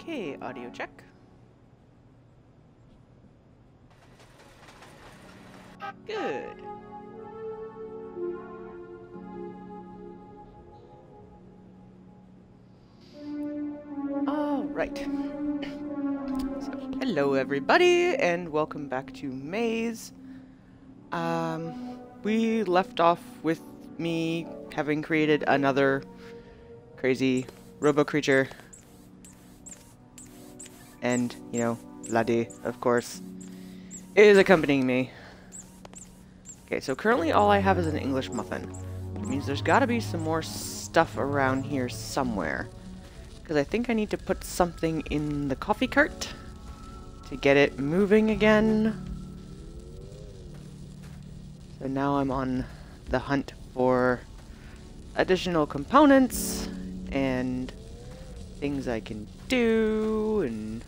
Okay, audio check. Good. All right. So, hello everybody, and welcome back to Maize. We left off with me having created another crazy robo creature. And, you know, Vladi, of course, is accompanying me. Okay, so currently all I have is an English muffin. Which means there's gotta be some more stuff around here somewhere. Because I think I need to put something in the coffee cart to get it moving again. So now I'm on the hunt for additional components and things I can do, and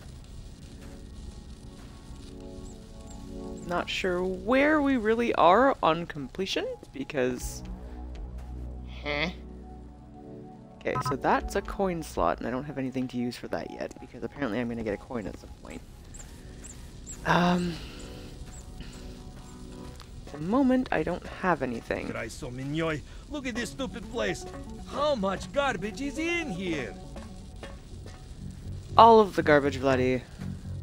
not sure where we really are on completion because okay, so that's a coin slot, and I don't have anything to use for that yet, because apparently I'm going to get a coin at some point. At the moment, I don't have anything. Look at this stupid place. How much garbage is in here? All of the garbage, Vladdy.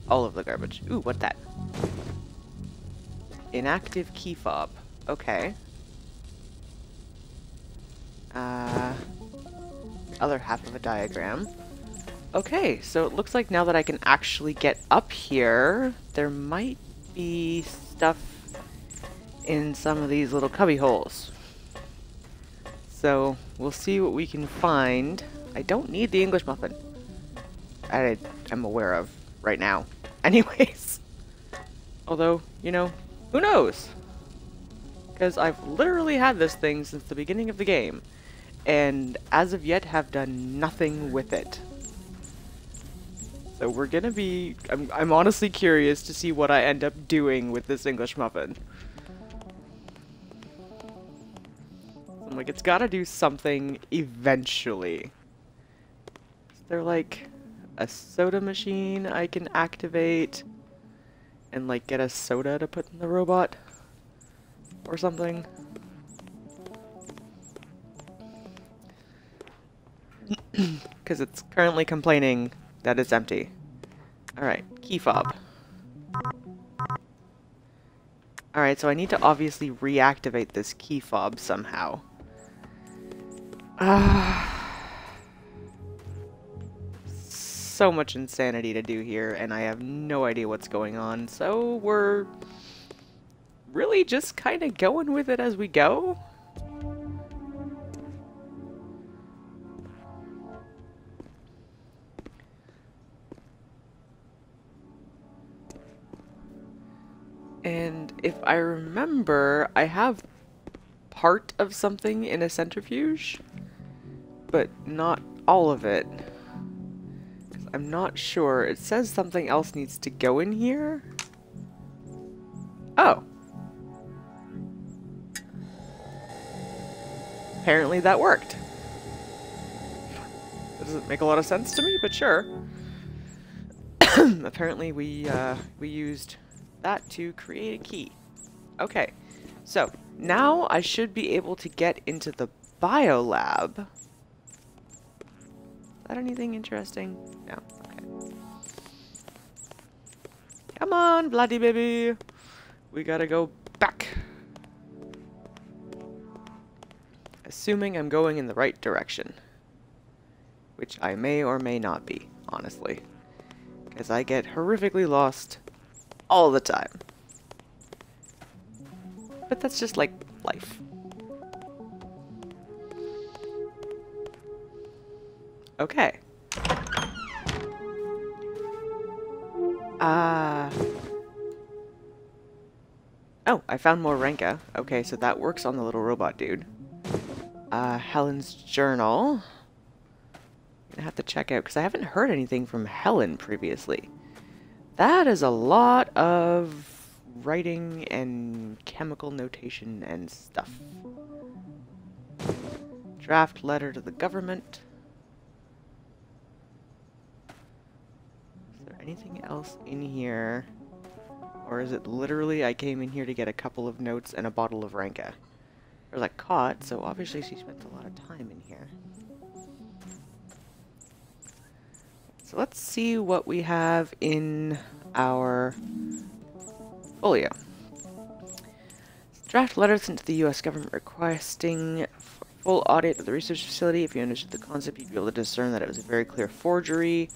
All of the garbage. Ooh, what's that? Inactive key fob. Okay. Other half of a diagram. Okay, so it looks like now that I can actually get up here, there might be stuff in some of these little cubby holes. So we'll see what we can find. I don't need the English muffin. I'm aware of right now. Anyways. Although, you know, who knows? Because I've literally had this thing since the beginning of the game, and as of yet have done nothing with it. So we're gonna be... I'm honestly curious to see what I end up doing with this English muffin. I'm like, it's gotta do something eventually. Is there like a soda machine I can activate and like get a soda to put in the robot or something? Because it's currently complaining that it's empty. Alright, key fob. Alright, so I need to obviously reactivate this key fob somehow. So much insanity to do here, and I have no idea what's going on, so we're really just kind of going with it as we go. And if I remember, I have part of something in a centrifuge, but not all of it. I'm not sure. It says something else needs to go in here. Oh. Apparently that worked. That doesn't make a lot of sense to me, but sure. Apparently we used that to create a key. Okay. So, now I should be able to get into the biolab. Is that anything interesting? No. Okay. Come on, bloody baby. We gotta go back. Assuming I'm going in the right direction. Which I may or may not be, honestly. Because I get horrifically lost all the time. But that's just like life. Okay. Oh, I found more Renka. Okay, so that works on the little robot dude. Helen's journal. I'm gonna have to check out, because I haven't heard anything from Helen previously. That is a lot of writing and chemical notation and stuff. Draft letter to the government. anything else in here? Or is it literally I came in here to get a couple of notes and a bottle of Ranka? There's a cot, so obviously she spent a lot of time in here. So let's see what we have in our folio. Draft letter sent to the U.S. government requesting full audit of the research facility. If you understood the concept, you'd be able to discern that it was a very clear forgery,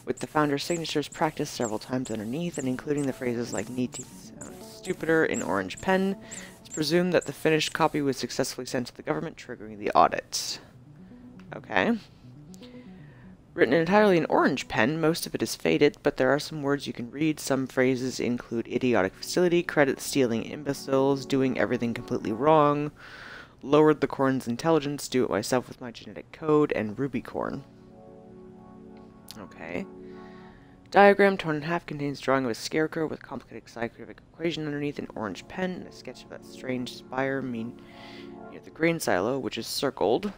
with the founder's signatures practiced several times underneath, and including the phrases like "need to sound stupider" in orange pen. It's presumed that the finished copy was successfully sent to the government, triggering the audit. Okay. Written entirely in orange pen, most of it is faded, but there are some words you can read. Some phrases include idiotic facility, credit stealing imbeciles, doing everything completely wrong, lowered the corn's intelligence, do it myself with my genetic code, and ruby corn. Okay. Diagram torn in half contains drawing of a scarecrow with complicated scientific equation underneath in orange pen, and a sketch of that strange spire near the grain silo, which is circled.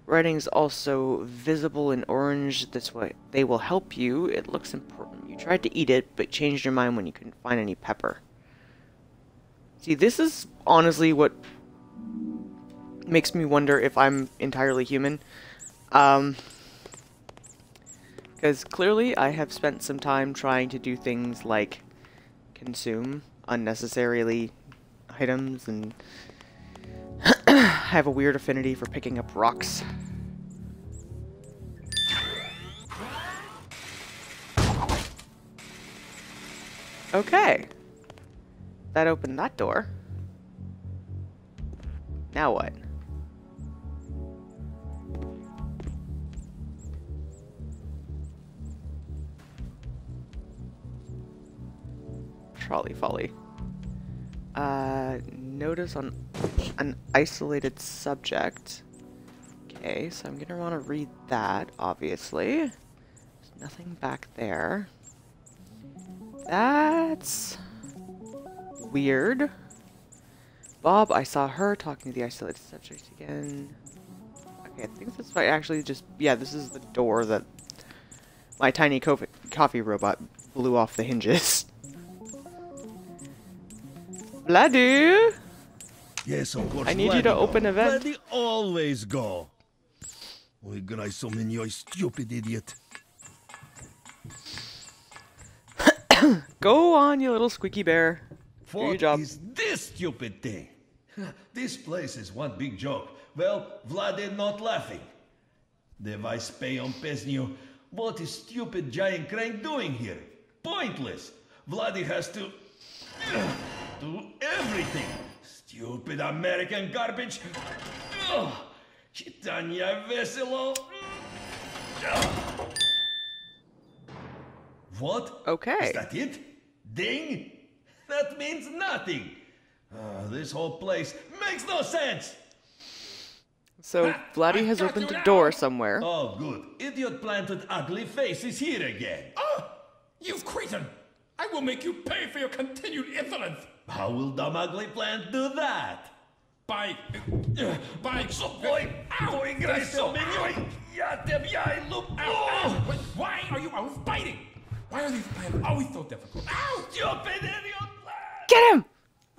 Writing is also visible in orange. This way, they will help you. It looks important. You tried to eat it, but changed your mind when you couldn't find any pepper. See, this is honestly what makes me wonder if I'm entirely human. Because clearly I have spent some time trying to do things like consume unnecessarily items and have a weird affinity for picking up rocks. Okay. That opened that door. Now what? Trolley folly. Notice on an isolated subject. Okay, so I'm gonna want to read that, obviously. There's nothing back there. That's weird. Bob, I saw her talking to the isolated subject again. Okay, I think this might actually just... Yeah, this is the door that my tiny coffee robot blew off the hinges. Vladu! Yes, of course. I need you to open a vent. Vladdy always go. Oi, Grayson, you stupid idiot. Go on, you little squeaky bear. Do your job. What is this stupid thing? This place is one big joke. Well, Vlad not laughing. The vice pay on Pesnio. What is stupid giant crane doing here? Pointless. Vladi has to do everything. Stupid American garbage. Chitania Veselo. What? Okay. Is that it? Ding? That means nothing. This whole place makes no sense. So, Vladdy has opened a door somewhere. Oh, good. Idiot planted ugly face is here again. Oh, you cretin! I will make you pay for your continued insolence. How will dumb ugly plant do that? By... Oi, oi, Grayson, look. Ow! Wait, why are you always biting? Why are these plants always so difficult? Ow! Stupid idiot plant! Get him!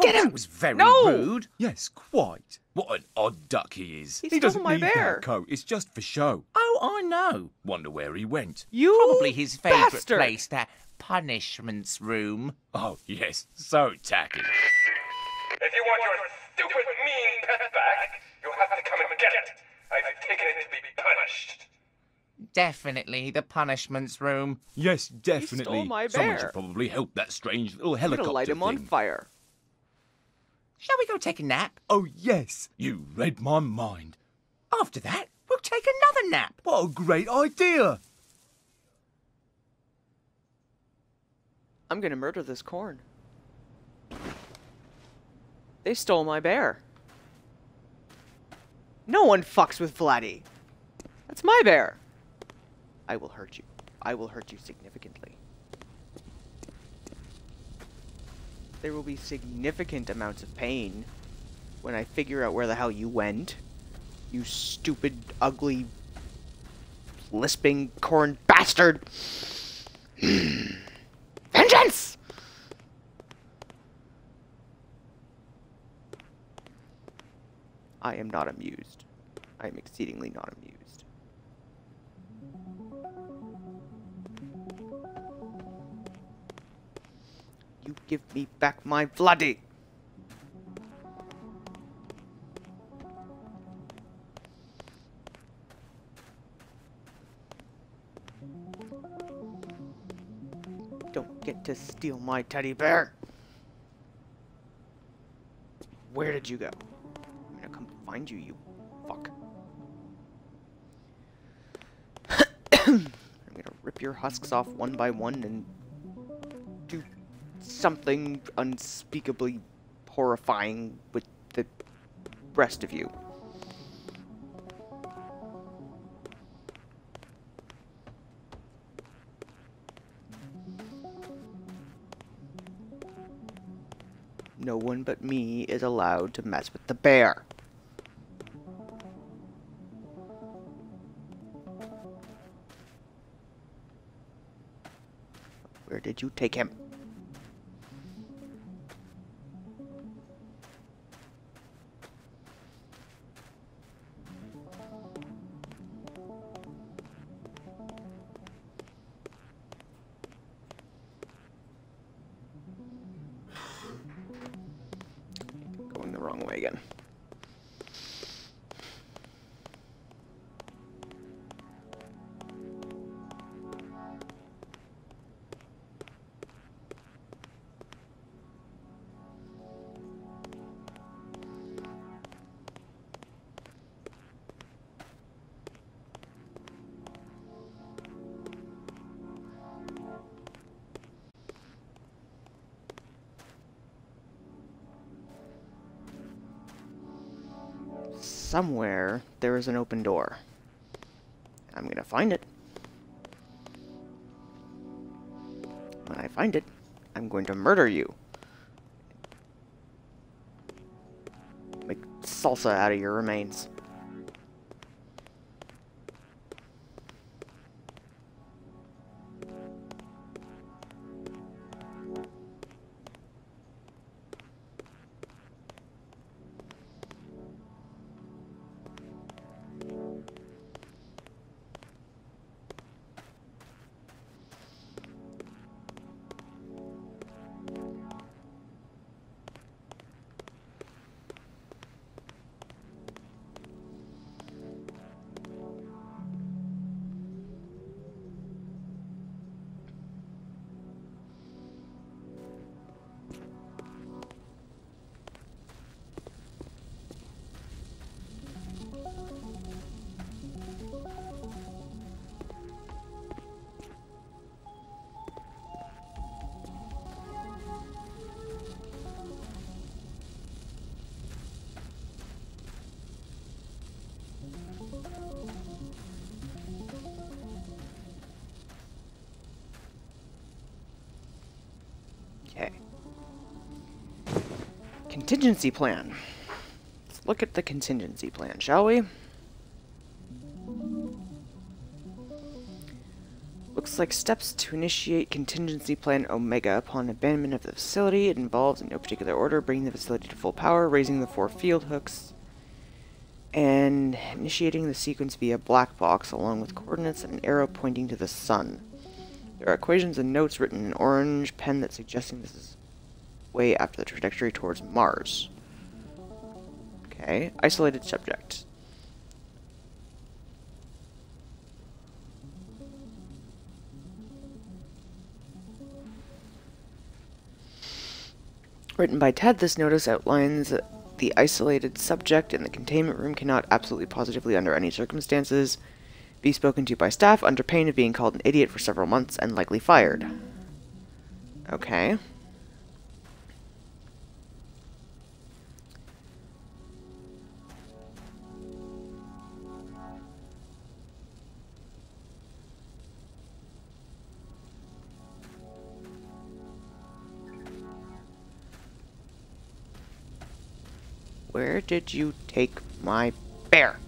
Get him! That was very No! rude. Yes, quite. What an odd duck he is. He He doesn't stole my need bear. that coat. It's just for show. Oh, I know. Wonder where he went. You Probably his favourite bastard! place, that punishments room. Oh, yes, so tacky. If you want your stupid, mean pet back, you'll have to come and get it. I've taken it to be punished. Definitely the punishments room. Yes, definitely. stole my Someone bear. should probably help that strange little I'm helicopter gonna light him on thing. fire. Shall we go take a nap? Oh, yes. You read my mind. After that, we'll take another nap. What a great idea. I'm gonna murder this corn. They stole my bear. No one fucks with Vladdy. That's my bear. I will hurt you. I will hurt you significantly. There will be significant amounts of pain when I figure out where the hell you went. You stupid, ugly, lisping corn bastard. Vengeance! I am not amused. I am exceedingly not amused. You give me back my Vladdy! Don't get to steal my teddy bear! Where did you go? I'm gonna come find you, you fuck. I'm gonna rip your husks off one by one and do something unspeakably horrifying with the rest of you. No one but me is allowed to mess with the bear. Where did you take him? Going the wrong way again. Somewhere there is an open door. I'm gonna find it. When I find it, I'm going to murder you. Make salsa out of your remains. Okay. Contingency plan. Let's look at the contingency plan, shall we? Looks like steps to initiate contingency plan Omega upon abandonment of the facility. It involves, in no particular order, bringing the facility to full power, raising the 4 field hooks, and initiating the sequence via black box along with coordinates and an arrow pointing to the sun. There are equations and notes written in orange pen that suggesting this is way after the trajectory towards Mars. Okay, isolated subject. Written by Ted, this notice outlines the isolated subject in the containment room cannot absolutely positively under any circumstances be spoken to by staff under pain of being called an idiot for several months and likely fired. Okay. Where did you take my bear?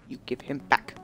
You give him back.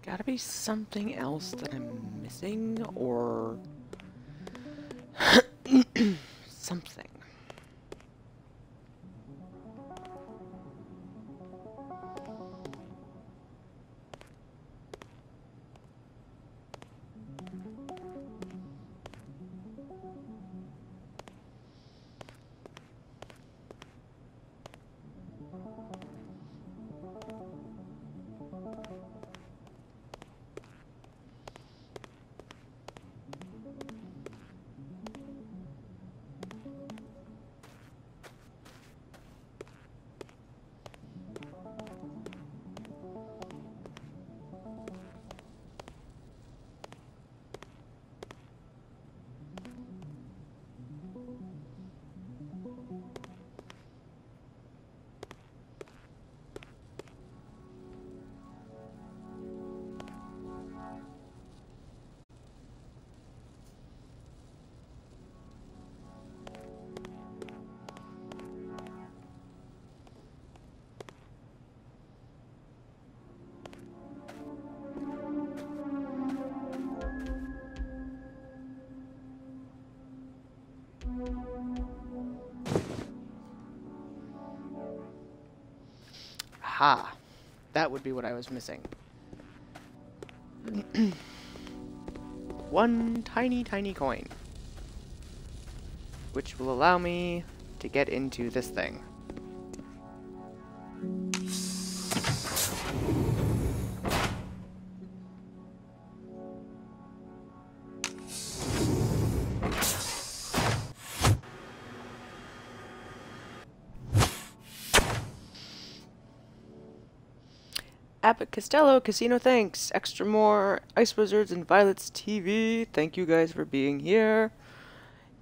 Gotta be something else that I'm missing, or something. Ha! That would be what I was missing. One tiny, tiny coin. Which will allow me to get into this thing. Abbott Costello, Casino thanks. Extra more. Ice Wizards and Violet's TV. Thank you guys for being here.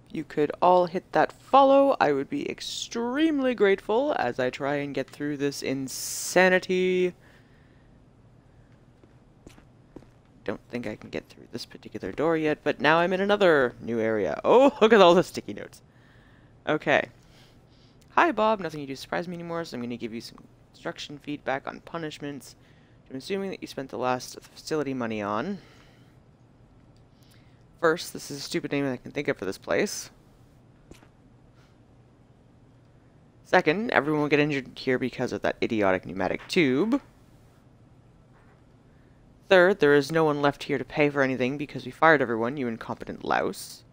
If you could all hit that follow, I would be extremely grateful as I try and get through this insanity. Don't think I can get through this particular door yet, but now I'm in another new area. Oh, look at all the sticky notes. Okay. Hi, Bob. Nothing you do surprise me anymore, so I'm going to give you some construction feedback on punishments. I'm assuming that you spent the last of the facility money on. First, this is a stupid name I can think of for this place. Second, everyone will get injured here because of that idiotic pneumatic tube. Third, there is no one left here to pay for anything because we fired everyone, you incompetent louse.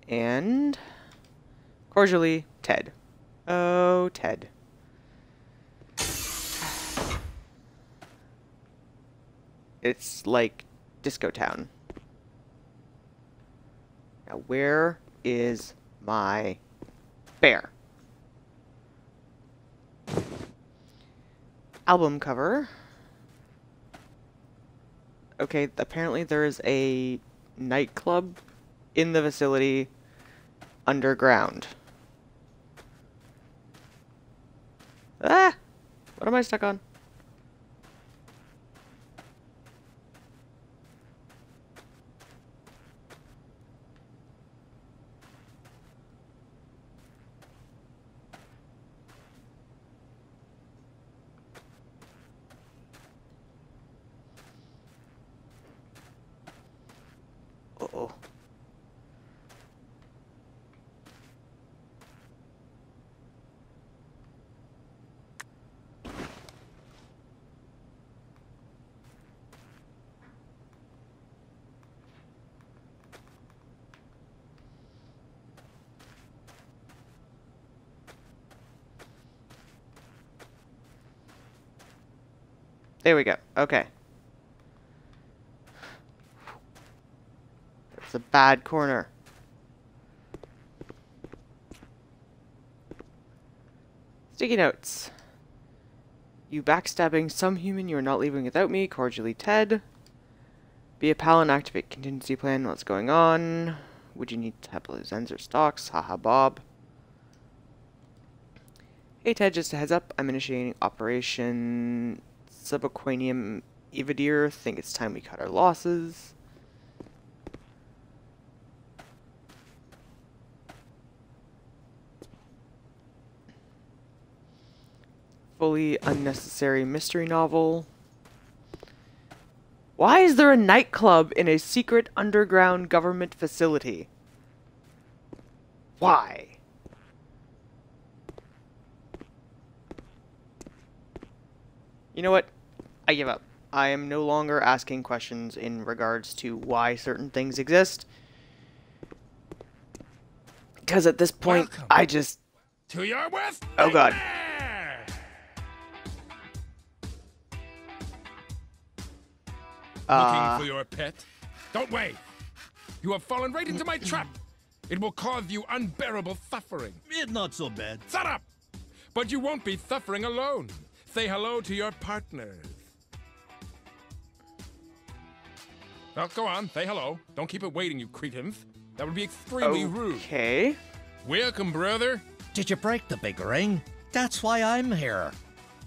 And cordially, Ted. Oh, Ted. It's like Disco Town. Now, where is my bear? Album cover. Okay, apparently there is a nightclub in the facility underground. Ah! What am I stuck on? Uh-oh. There we go. Okay. That's a bad corner. Sticky notes. You backstabbing some human, you are not leaving without me. Cordially, Ted. Be a pal and activate contingency plan. What's going on? Would you need to have loose ends or stocks? Haha, Bob. Hey, Ted, just a heads up. I'm initiating Operation Subaquanium Evadir. Think it's time we cut our losses. Fully unnecessary mystery novel. Why is there a nightclub in a secret underground government facility? Why? You know what? I give up. I am no longer asking questions in regards to why certain things exist. Because at this point, Welcome I just... to your worst Oh, God. nightmare! Looking for your pet? Don't wait. You have fallen right into my trap. It will cause you unbearable suffering. It's not so bad. Shut up! But you won't be suffering alone. Say hello to your partners. Well, go on, say hello. Don't keep it waiting, you cretins. That would be extremely rude. Okay. Welcome, brother. Did you break the big ring? That's why I'm here.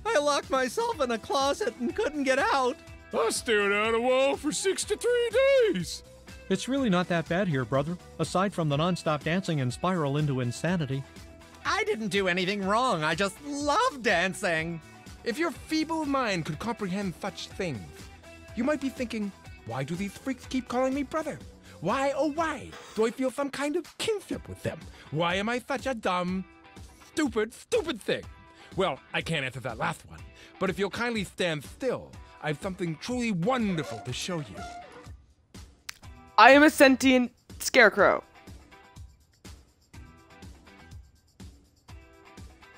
I locked myself in a closet and couldn't get out. I stared at a wall for 63 days. It's really not that bad here, brother, aside from the non-stop dancing and spiral into insanity. I didn't do anything wrong. I just love dancing. If your feeble mind could comprehend such things, you might be thinking, why do these freaks keep calling me brother? Why, oh why, do I feel some kind of kinship with them? Why am I such a dumb, stupid thing? Well, I can't answer that last one, but if you'll kindly stand still, I have something truly wonderful to show you. I am a sentient scarecrow.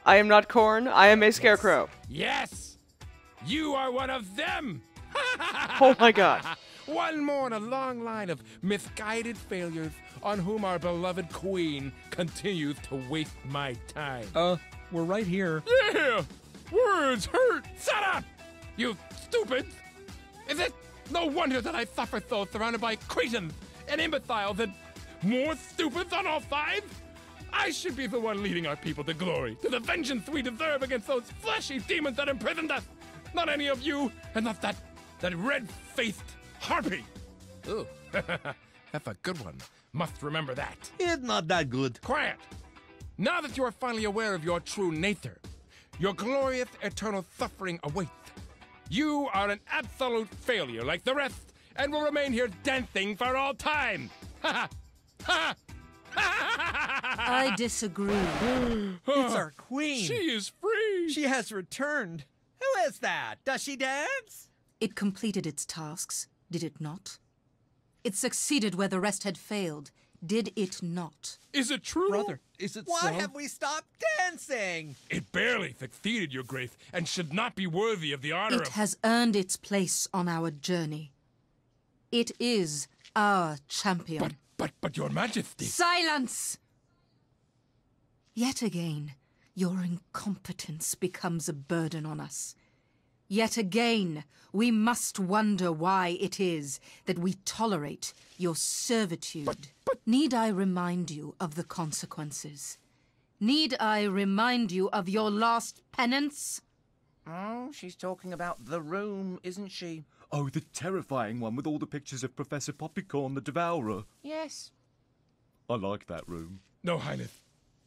I am not corn. I am a scarecrow. Yes, you are one of them. Oh my god. One more in a long line of misguided failures on whom our beloved queen continues to waste my time. We're right here. Yeah, words hurt. Shut up. You stupid! Is it no wonder that I suffer so surrounded by cretins and imbeciles and more stupid than all five? I should be the one leading our people to glory, to the vengeance we deserve against those fleshy demons that imprisoned us. Not any of you, and not that red-faced harpy. Ooh, that's a good one. Must remember that. It's not that good. Quiet! Now that you are finally aware of your true nature, your glorious eternal suffering awaits. You are an absolute failure like the rest, and will remain here dancing for all time. Ha ha! I disagree. It's our queen. She is free. She has returned. Who is that? Does she dance? It completed its tasks, did it not? It succeeded where the rest had failed, did it not? Is it true? Brother, is it Why have we stopped dancing? It barely succeeded, your grace, and should not be worthy of the honor It of... has earned its place on our journey. It is our champion. But your majesty... Silence! Yet again, your incompetence becomes a burden on us. Yet again, we must wonder why it is that we tolerate your servitude. Need I remind you of the consequences? Need I remind you of your last penance? Oh, she's talking about the room, isn't she? Oh, the terrifying one with all the pictures of Professor Poppycorn the Devourer. Yes. I like that room. No, Highness.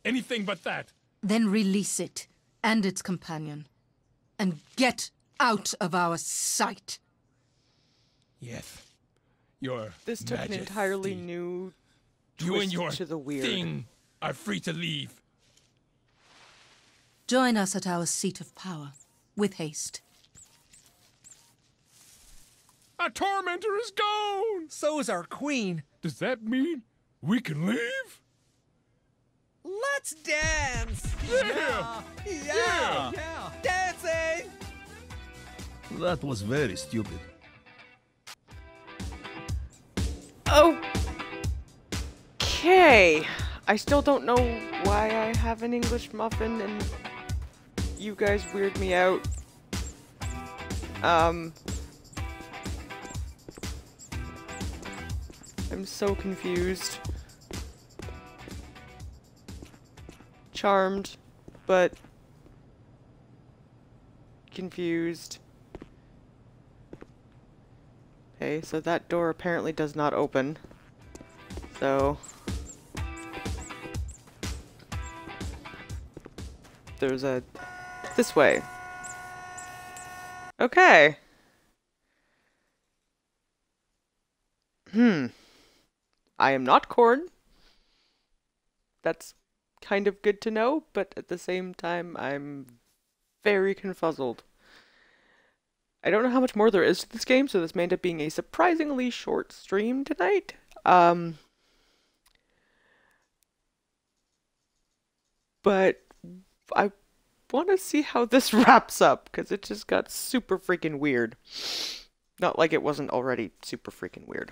Anything but that. Then release it and its companion, and get out of our sight. Yes. Your This took majesty. an entirely new twist You and your to the weird. thing are free to leave. Join us at our seat of power, with haste. Our tormentor is gone! So is our queen. Does that mean we can leave? Let's dance. Yeah! Yeah. Dancing. That was very stupid. Okay. I still don't know why I have an English muffin and you guys weird me out. I'm so confused. Charmed, but confused. Okay, so that door apparently does not open. So there's a this way. Okay. I am not corn. That's kind of good to know, but at the same time, I'm very confuzzled. I don't know how much more there is to this game, so this may end up being a surprisingly short stream tonight. But I want to see how this wraps up, because it just got super freaking weird. Not like it wasn't already super freaking weird.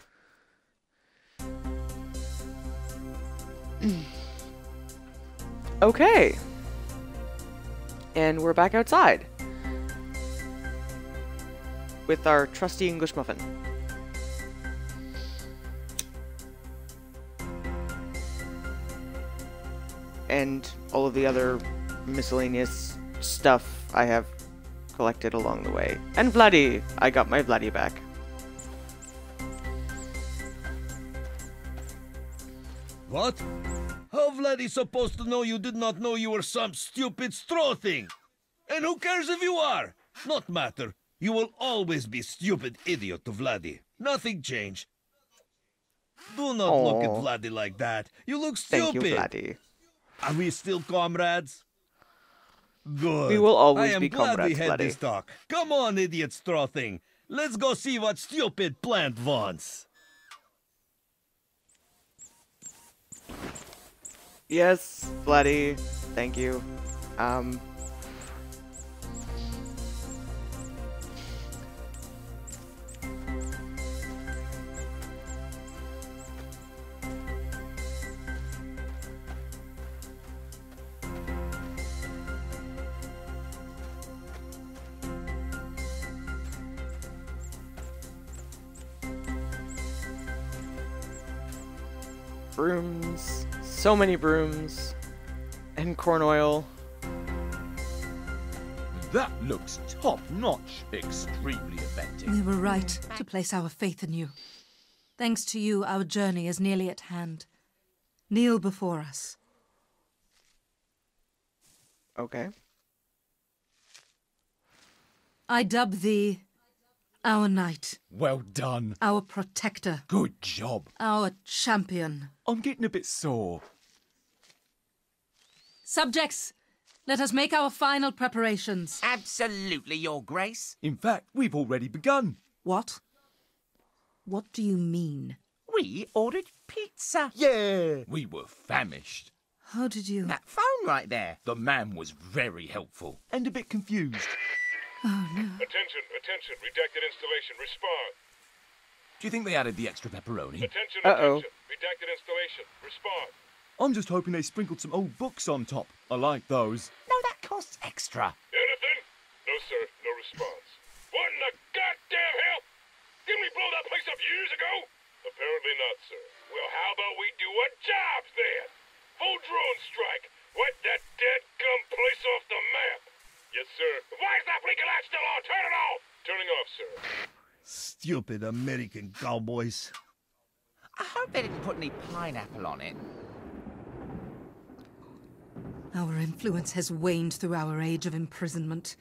Okay. And we're back outside. With our trusty English muffin. And all of the other miscellaneous stuff I have collected along the way. And Vladdy! I got my Vladdy back. What? How Vlad is supposed to know you did not know you were some stupid straw thing? And who cares if you are? Not matter. You will always be stupid idiot to Vladdy. Nothing changed. Do not look at Vladdy like that. You look stupid. Thank you, Vladdy. Are we still comrades? Good. We will always be I am glad we comrades, had Vladdy. this talk. Come on, idiot straw thing. Let's go see what stupid plant wants. Yes, Vladdy. Thank you. brooms. So many brooms. And corn oil. That looks top-notch. Extremely effective. We were right to place our faith in you. Thanks to you, our journey is nearly at hand. Kneel before us. Okay. I dub thee our knight, Well done. our protector, Good job. our champion. I'm getting a bit sore. Subjects, let us make our final preparations. Absolutely, Your Grace. In fact, we've already begun. What? What do you mean? We ordered pizza. Yeah! We were famished. How did you... That phone right there. The man was very helpful and a bit confused. Oh, no. Attention, attention. Redacted installation. Respond. Do you think they added the extra pepperoni? Attention, Uh-oh. attention. Redacted installation. Respond. I'm just hoping they sprinkled some old books on top. I like those. No, that costs extra. Anything? No, sir. No response. What in the goddamn hell? Didn't we blow that place up years ago? Apparently not, sir. Well, how about we do a job then? Full drone strike. Wipe that dead gum place off the map. Yes, sir. Why is that blinking light still on? Turn it off. Turning off, sir. Stupid American cowboys. I hope they didn't put any pineapple on it. Our influence has waned through our age of imprisonment.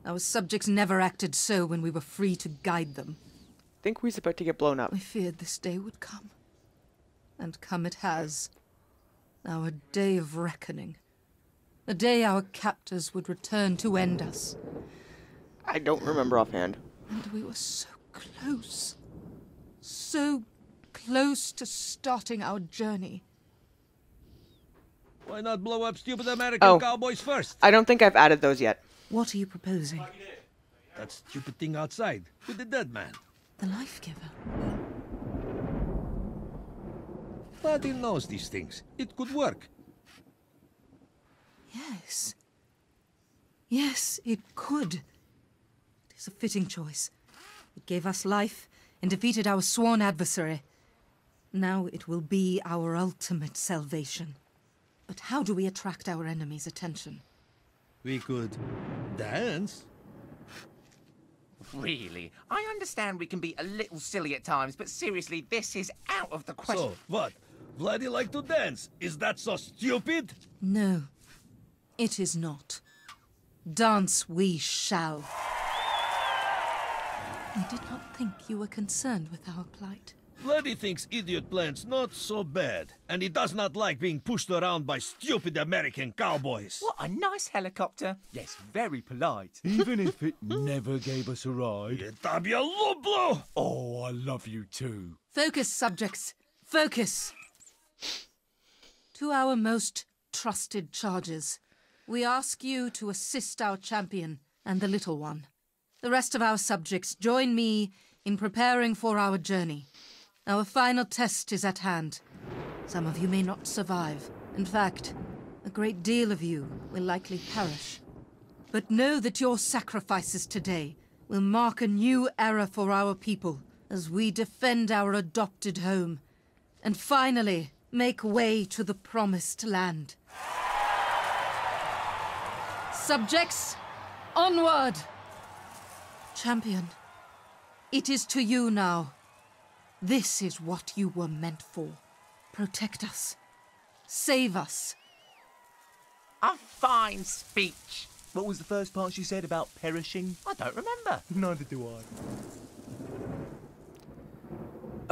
Our subjects never acted so when we were free to guide them. Think we're about to get blown up. We feared this day would come. And come it has. Our day of reckoning. The day our captors would return to end us. I don't remember offhand. And we were so close. So close to starting our journey. Why not blow up stupid American cowboys first? I don't think I've added those yet. What are you proposing? That stupid thing outside with the dead man. The life giver. Buddy knows these things. It could work. Yes. Yes, it could. It is a fitting choice. It gave us life and defeated our sworn adversary. Now it will be our ultimate salvation. But how do we attract our enemy's attention? We could dance. Really? I understand we can be a little silly at times, but seriously, this is out of the question. So, what? Vladdy like to dance. Is that so stupid? No, it is not. Dance we shall. I did not think you were concerned with our plight. Vladdy thinks idiot plans not so bad, and he does not like being pushed around by stupid American cowboys. What a nice helicopter. Yes, very polite. Even if it never gave us a ride. Tabia Lublo! Oh, I love you too. Focus, subjects. Focus. To our most trusted charges, we ask you to assist our champion and the little one. The rest of our subjects join me in preparing for our journey. Our final test is at hand. Some of you may not survive. In fact, a great deal of you will likely perish. But know that your sacrifices today will mark a new era for our people as we defend our adopted home and finally make way to the promised land. Subjects, onward! Champion, it is to you now. This is what you were meant for. Protect us. Save us. A fine speech. What was the first part she said about perishing? I don't remember. Neither do I.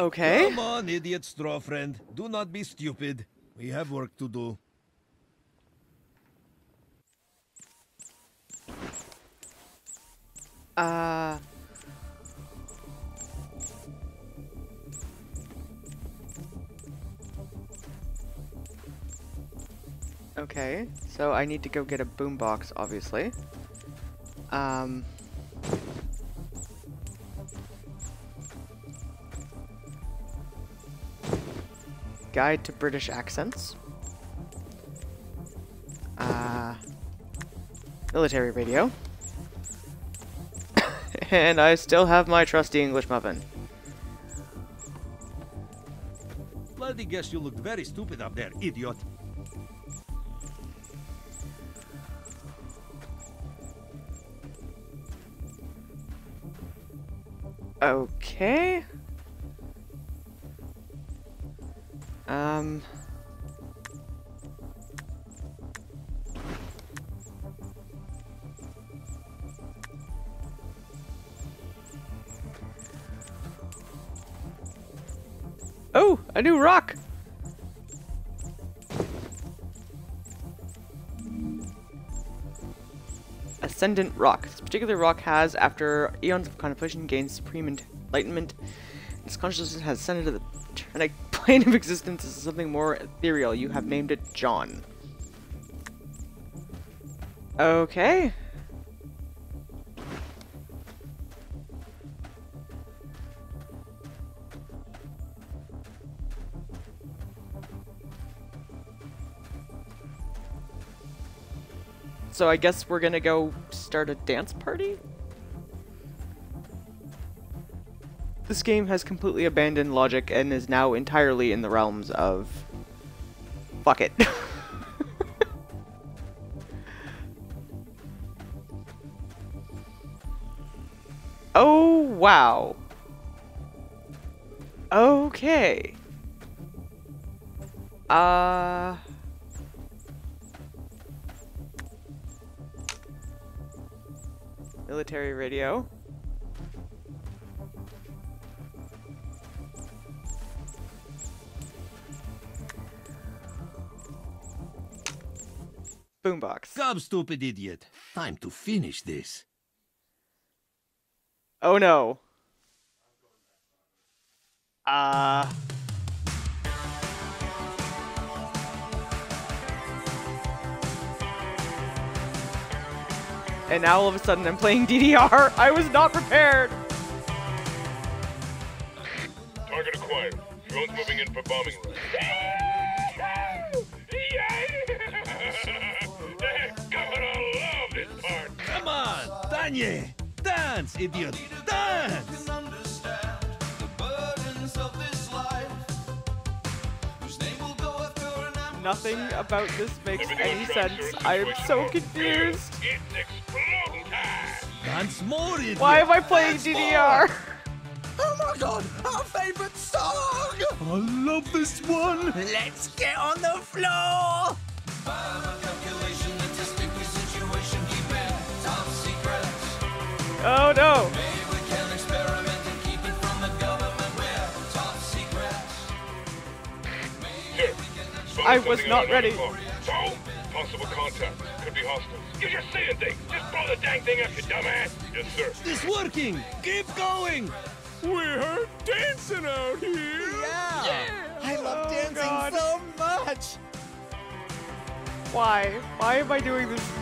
Okay. Come on, idiot straw friend. Do not be stupid. We have work to do. Okay, so I need to go get a boombox, obviously. Guide to British accents. Military radio. And I still have my trusty English muffin. Bloody guess you looked very stupid up there, idiot. Okay. Oh, a new rock! Ascendant rock. This particular rock has, after eons of contemplation, gained supreme enlightenment. Its consciousness has ascended to the trinic plane of existence as something more ethereal. You have named it John. Okay. So I guess we're gonna go start a dance party? This game has completely abandoned logic and is now entirely in the realms of... fuck it. Oh, wow. Okay. Military radio. Boombox. Come, stupid idiot. Time to finish this. Oh no. And now all of a sudden I'm playing DDR. I was not prepared. Target acquired. Drones moving in for bombing run. Gotta love this part. Come on, Danye. Dance, idiot. Dance. Nothing about this makes any sense. I am so confused. It's exploding time. Dance more, idiot. Why am I playing DDR? Oh my god, our favorite song! I love this one. Let's get on the floor! Oh no. Sir, I was not ready. So, possible contact. Could be hostiles. You just saying things. Just blow the dang thing up, you dumbass. Yes, sir. It's working. Keep going. We're dancing out here. Yeah! I love Oh, dancing God. so much! Why? Why am I doing this?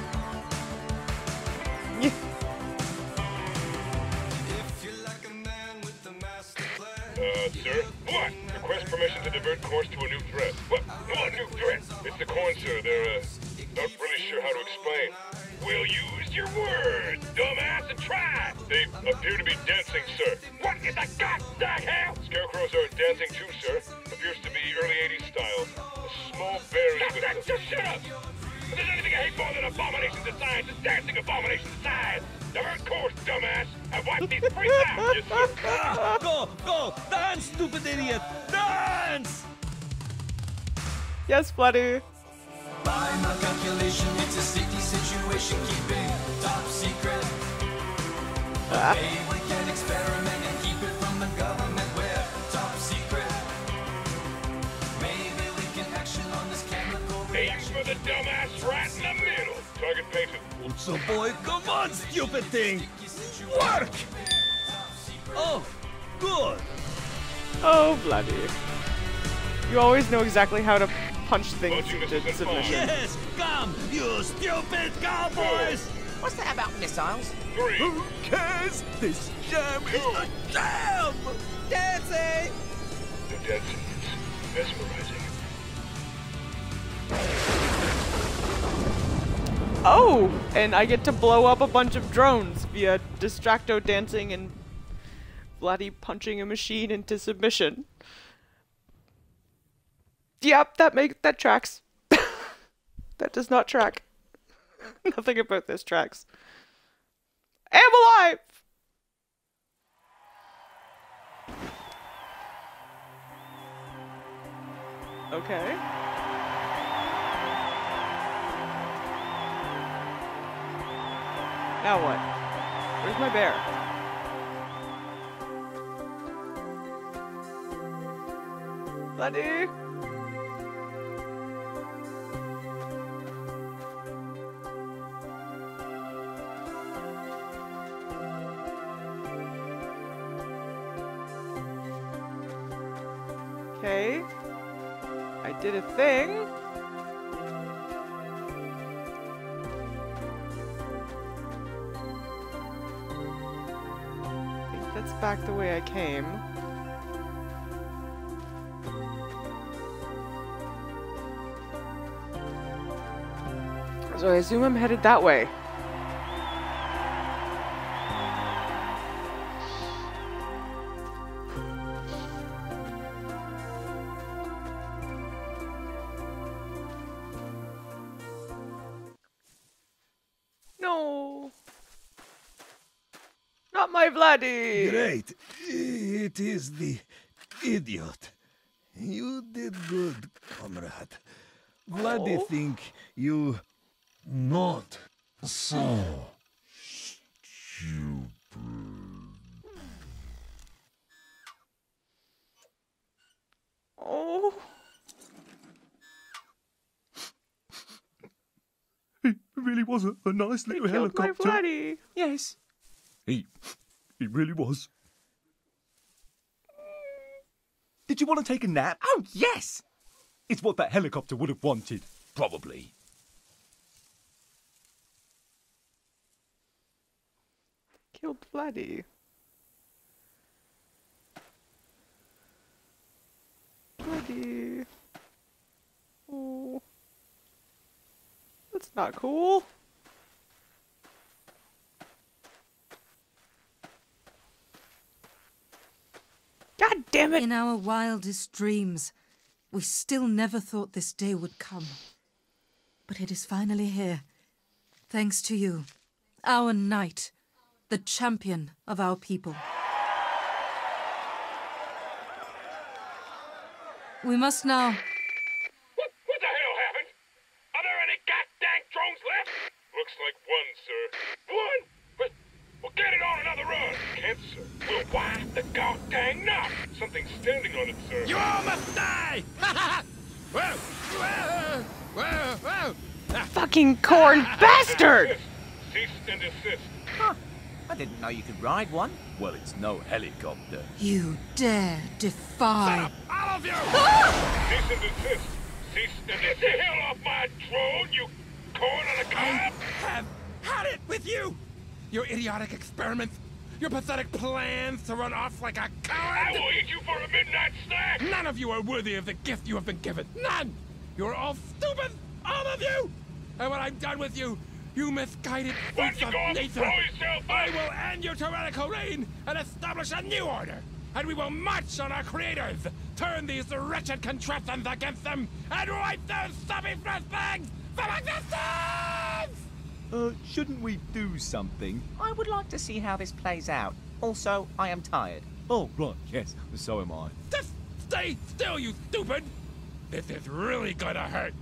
Sir? What? Request permission to divert course to a new threat. What new threat? It's the corn, sir. They're, not really sure how to explain. We'll use your words, dumbass, and try. They appear to be dancing, sir. What in the goddamn hell? Scarecrows are dancing too, sir. Appears to be early 80s style. A small bear is with them. Just shut up! If there's anything I hate more than abominations of science, it's dancing abominations of science. Divert course, dumbass. I've wiped these freaks out. Yes, sir. Ah, go. Dance, stupid idiot. Dance. Yes, Bloody. By my calculation, it's a sticky situation, keeping top secret. Maybe we can experiment and keep it from the government. We're top secret. Maybe we can action on this chemical Aim reaction. for the dumbass right in the middle. Target painted. Also, boy, come on, stupid thing. Work. Oh, good. Oh, Bloody. You always know exactly how to punch things Punching into this is submission. Yes, come, you stupid cowboys. What's that about missiles? 3, Who cares? This jam is a jam. Dancing! The dancing is mesmerizing. Oh, and I get to blow up a bunch of drones via distracto dancing and bloody punching a machine into submission. Yep, that tracks. That does not track. Nothing about this tracks. I am alive! Okay. Now what? Where's my bear? Buddy! Okay. I did a thing. I think that's back the way I came. So I assume I'm headed that way. No. Not my Vladdy. Great. It is the idiot. You did good, comrade. Vladdy think you not so stupid. Oh. He really was a nice little helicopter. My Vladdy. Yes. He really was. Did you want to take a nap? Oh, yes! It's what that helicopter would have wanted, probably. Killed Vladdy. Vladdy. Oh. That's not cool. God damn it! In our wildest dreams, we still never thought this day would come. But it is finally here. Thanks to you, our knight, the champion of our people. We must now... What the hell happened? Are there any goddamn drones left? Looks like one, sir. One? But we'll get it on another run. Can't, sir. We'll wipe the goddamn knot. Something's standing on it, sir. You all must die! Whoa! Whoa! Whoa! Whoa! Fucking corn bastard! Cease and desist. Huh. I didn't know you could ride one. Well, it's no helicopter. You dare defy... All of you! Cease and desist. Cease and desist. Get the hell off my drone, you corn on a cob! Have had it with you! Your idiotic experiments, your pathetic plans to run off like a coward! I will eat you for a midnight snack! None of you are worthy of the gift you have been given. None! You're all stupid! All of you! And when I'm done with you, you misguided freaks of nature, I will end your tyrannical reign and establish a new order! And we will march on our creators, turn these wretched contraptions against them, and wipe those stubby fresh bags from existence! Shouldn't we do something? I would like to see how this plays out. Also, I am tired. Oh, right, yes, so am I. Just stay still, you stupid! This is really gonna hurt.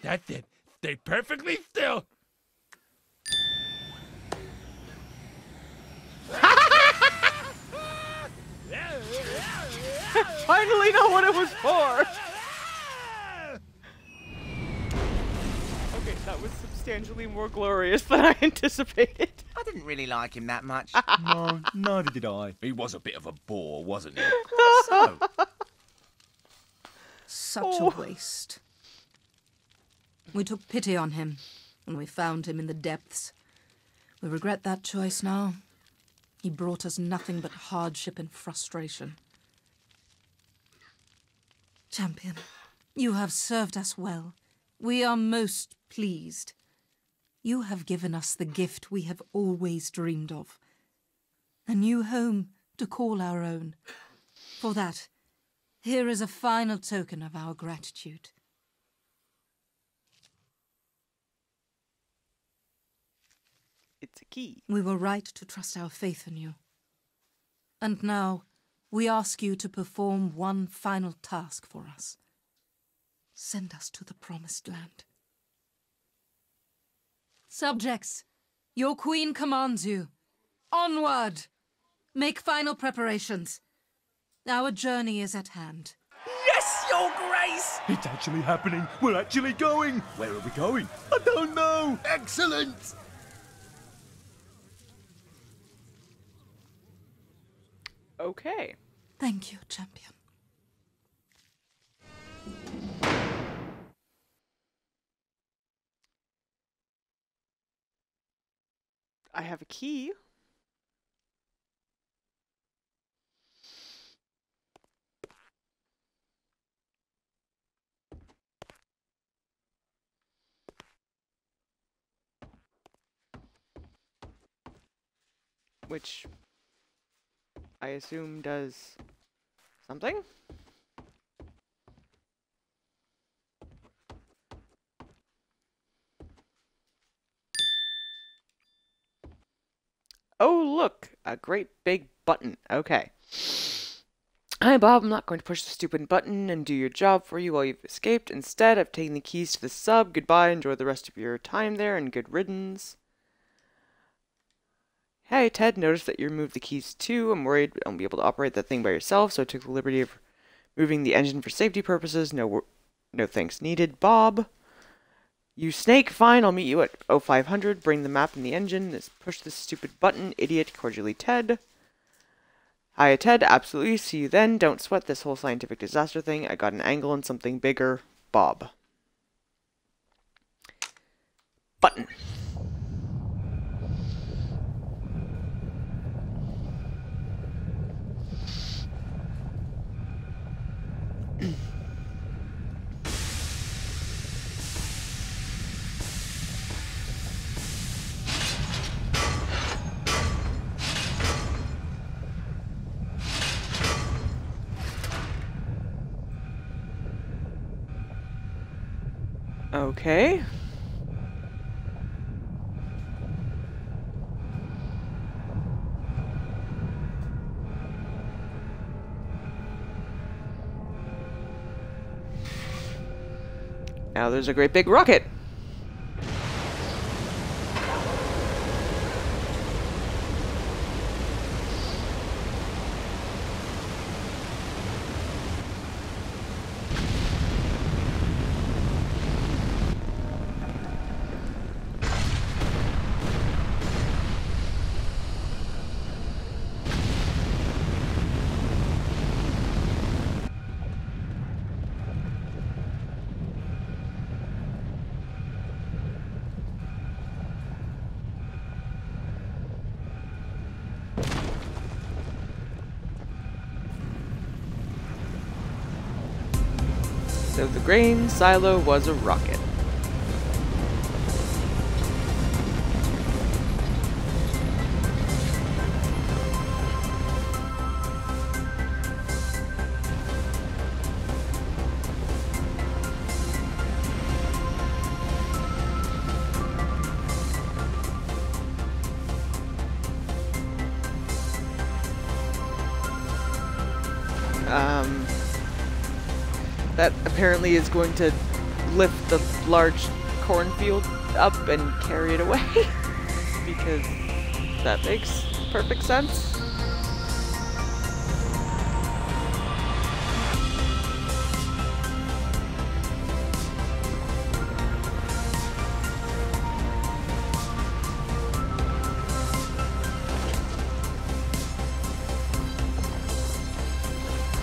That's it. Stay perfectly still. Finally know what it was for! Okay, that was substantially more glorious than I anticipated. I didn't really like him that much. No, neither did I. He was a bit of a bore, wasn't he? So, Such a waste. We took pity on him when we found him in the depths. We regret that choice now. He brought us nothing but hardship and frustration. Champion, you have served us well. We are most pleased. You have given us the gift we have always dreamed of. A new home to call our own. For that, Here is a final token of our gratitude. It's a key. We were right to trust our faith in you. And now, we ask you to perform one final task for us. Send us to the Promised Land. Subjects, your queen commands you. Onward! Make final preparations. Our journey is at hand. Yes, Your Grace! It's actually happening. We're actually going. Where are we going? I don't know. Excellent. Okay. Thank you, champion. I have a key. Which I assume does something? Oh, look! A great big button. Okay. Hi, Bob. I'm not going to push the stupid button and do your job for you while you've escaped. Instead, I've taken the keys to the sub. Goodbye. Enjoy the rest of your time there, and good riddance. Hey, Ted. Noticed that you removed the keys too. I'm worried you won't be able to operate that thing by yourself, so I took the liberty of moving the engine for safety purposes. No thanks needed. Bob. You snake, fine, I'll meet you at 0500, bring the map and the engine, push this stupid button, idiot, cordially Ted. Hiya Ted, absolutely, see you then, don't sweat this whole scientific disaster thing, I got an angle on something bigger, Bob. Button. Okay. Now there's a great big rocket. So the grain silo was a rocket. That apparently is going to lift the large cornfield up and carry it away. Because that makes perfect sense.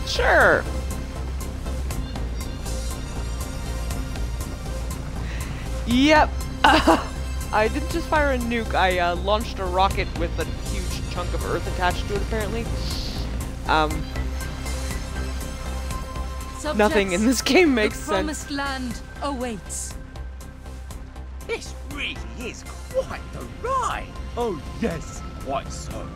Sure. Yep. I didn't just fire a nuke, I launched a rocket with a huge chunk of earth attached to it, apparently. Subjects, nothing in this game makes the sense. Promised Land awaits. This really is quite the ride. Oh, yes, quite so.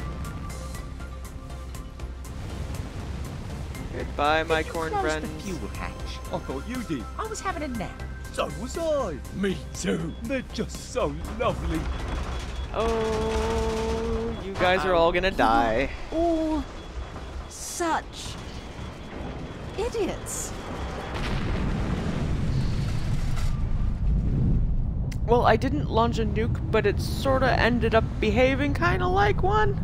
Goodbye, my Did you corn close friends. the fuel hatch? I thought you did. I was having a nap. So was I. Me too. They're just so lovely. Oh, you guys are all gonna die. All such idiots. Well, I didn't launch a nuke, but it sorta ended up behaving kinda like one.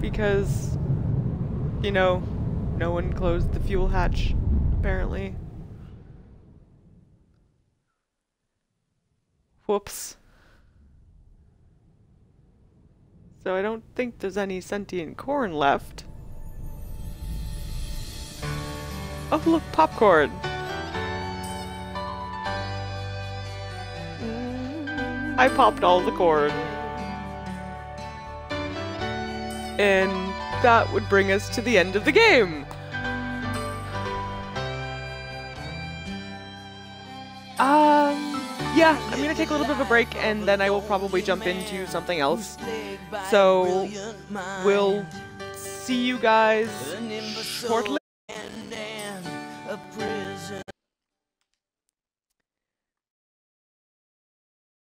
Because, you know, no one closed the fuel hatch, apparently. Whoops. So I don't think there's any sentient corn left. Oh, look, popcorn! I popped all the corn. And that would bring us to the end of the game. Yeah, I'm gonna take a little bit of a break and then I will probably jump into something else. So, we'll see you guys shortly.